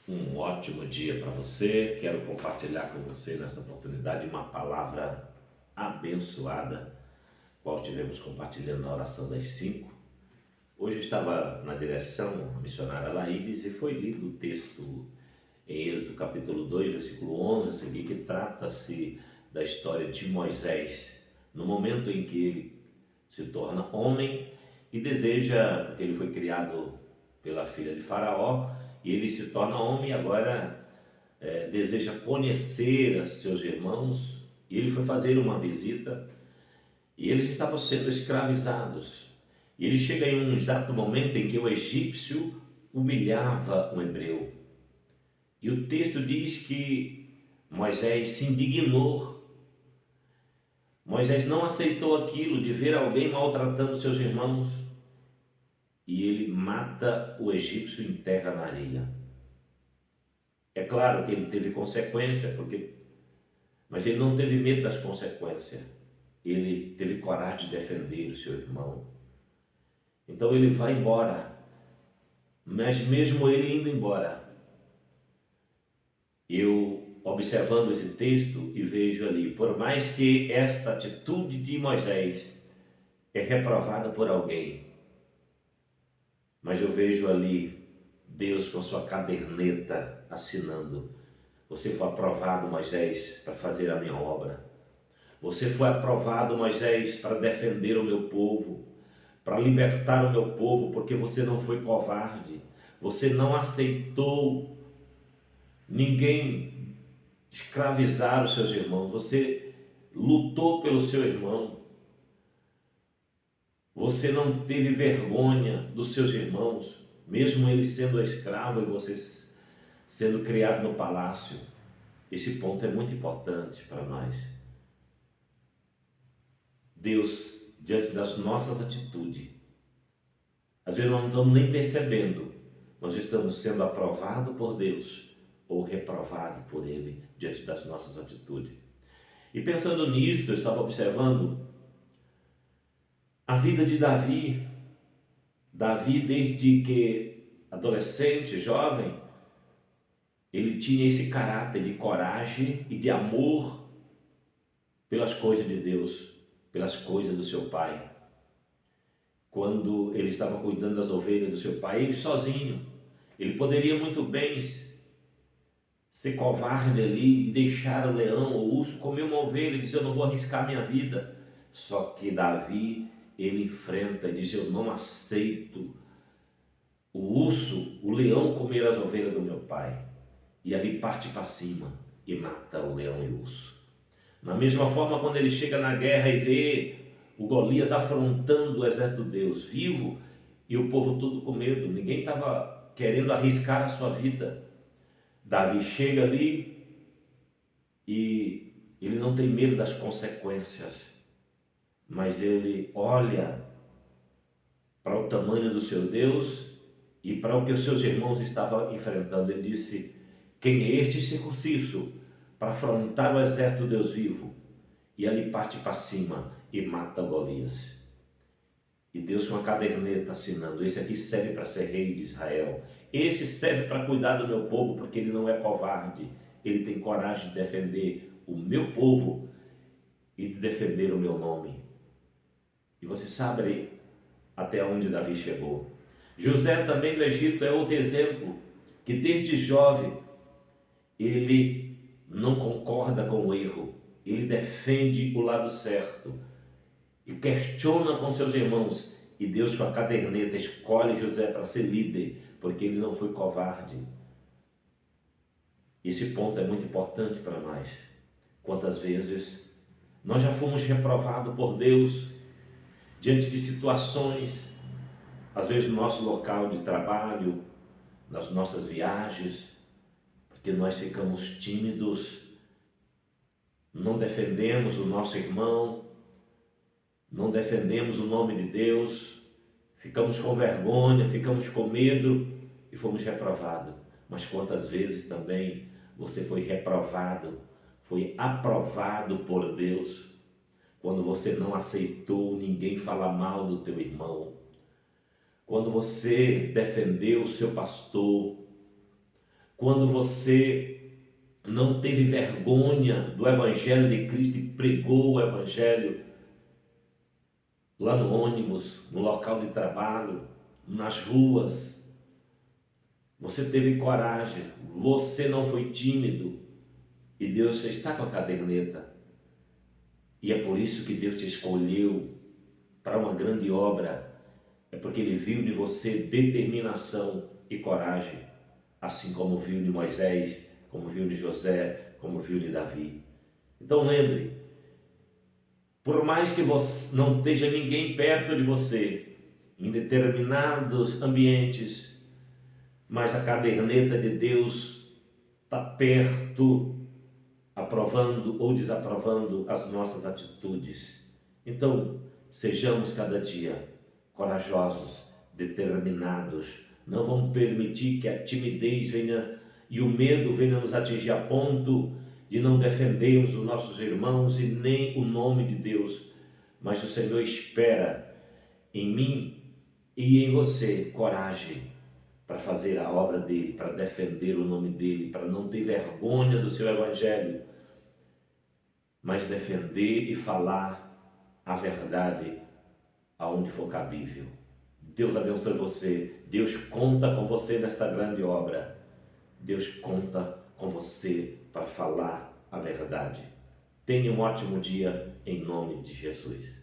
Um ótimo dia para você. Quero compartilhar com você nesta oportunidade uma palavra abençoada, qual tivemos compartilhando na oração das 5. Hoje eu estava na direção a missionária Laídes e foi lido o texto em Êxodo capítulo 2, versículo 11 a seguir, que trata-se da história de Moisés, no momento em que ele se torna homem e deseja, porque ele foi criado pela filha de Faraó, e ele se torna homem e agora deseja conhecer os seus irmãos, e ele foi fazer uma visita e eles estavam sendo escravizados. E ele chega em um exato momento em que o egípcio humilhava um hebreu. E o texto diz que Moisés se indignou. Moisés não aceitou aquilo de ver alguém maltratando seus irmãos e ele mata o egípcio e enterra na areia. É claro que ele teve consequência, mas ele não teve medo das consequências. Ele teve coragem de defender o seu irmão. Então ele vai embora. Mas mesmo ele indo embora, eu observando esse texto e vejo ali, por mais que esta atitude de Moisés é reprovada por alguém, mas eu vejo ali Deus com sua caderneta assinando: você foi aprovado, Moisés, para fazer a minha obra. Você foi aprovado, Moisés, para defender o meu povo, para libertar o meu povo, porque você não foi covarde. Você não aceitou ninguém escravizar os seus irmãos. Você lutou pelo seu irmão. Você não teve vergonha dos seus irmãos, mesmo ele sendo escravo e você sendo criado no palácio. Esse ponto é muito importante para nós. Deus, diante das nossas atitudes, às vezes nós não estamos nem percebendo, nós estamos sendo aprovados por Deus ou reprovados por Ele diante das nossas atitudes. E pensando nisso, eu estava observando a vida de Davi. Davi, desde que adolescente, jovem, ele tinha esse caráter de coragem e de amor pelas coisas de Deus, pelas coisas do seu pai. Quando ele estava cuidando das ovelhas do seu pai, ele sozinho, ele poderia muito bem ser covarde ali e deixar o leão ou o urso comer uma ovelha e dizer: eu não vou arriscar minha vida. Só que Davi, ele enfrenta e diz: eu não aceito o urso, o leão comer as ovelhas do meu pai. E ali parte para cima e mata o leão e o urso. Na mesma forma, quando ele chega na guerra e vê o Golias afrontando o exército de Deus vivo e o povo todo com medo, ninguém estava querendo arriscar a sua vida. Davi chega ali e ele não tem medo das consequências, mas ele olha para o tamanho do seu Deus e para o que os seus irmãos estavam enfrentando. Ele disse: quem é este circunciso para afrontar o exército de Deus vivo? E ali parte para cima e mata Golias. E Deus com a caderneta assinando: esse aqui serve para ser rei de Israel. Esse serve para cuidar do meu povo, porque ele não é covarde. Ele tem coragem de defender o meu povo e de defender o meu nome. E você sabe até onde Davi chegou. José também do Egito é outro exemplo, que desde jovem ele não concorda com o erro, ele defende o lado certo e questiona com seus irmãos, e Deus com a caderneta escolhe José para ser líder, porque ele não foi covarde. Esse ponto é muito importante para nós. Quantas vezes nós já fomos reprovados por Deus diante de situações, às vezes no nosso local de trabalho, nas nossas viagens, porque nós ficamos tímidos, não defendemos o nosso irmão, não defendemos o nome de Deus, ficamos com vergonha, ficamos com medo e fomos reprovados. Mas quantas vezes também você foi reprovado, foi aprovado por Deus, quando você não aceitou ninguém falar mal do teu irmão, quando você defendeu o seu pastor, quando você não teve vergonha do Evangelho de Cristo e pregou o Evangelho lá no ônibus, no local de trabalho, nas ruas. Você teve coragem, você não foi tímido e Deus está com a caderneta. E é por isso que Deus te escolheu para uma grande obra. É porque Ele viu de você determinação e coragem, assim como viu de Moisés, como viu de José, como viu de Davi. Então lembre, por mais que você não esteja ninguém perto de você, em determinados ambientes, mas a caderneta de Deus está perto, aprovando ou desaprovando as nossas atitudes. Então, sejamos cada dia corajosos, determinados. Não vamos permitir que a timidez venha e o medo venha nos atingir a ponto de não defendermos os nossos irmãos e nem o nome de Deus. Mas o Senhor espera em mim e em você coragem para fazer a obra dele, para defender o nome dele, para não ter vergonha do seu evangelho, mas defender e falar a verdade aonde for cabível. Deus abençoe você. Deus conta com você nesta grande obra. Deus conta com você para falar a verdade. Tenha um ótimo dia em nome de Jesus.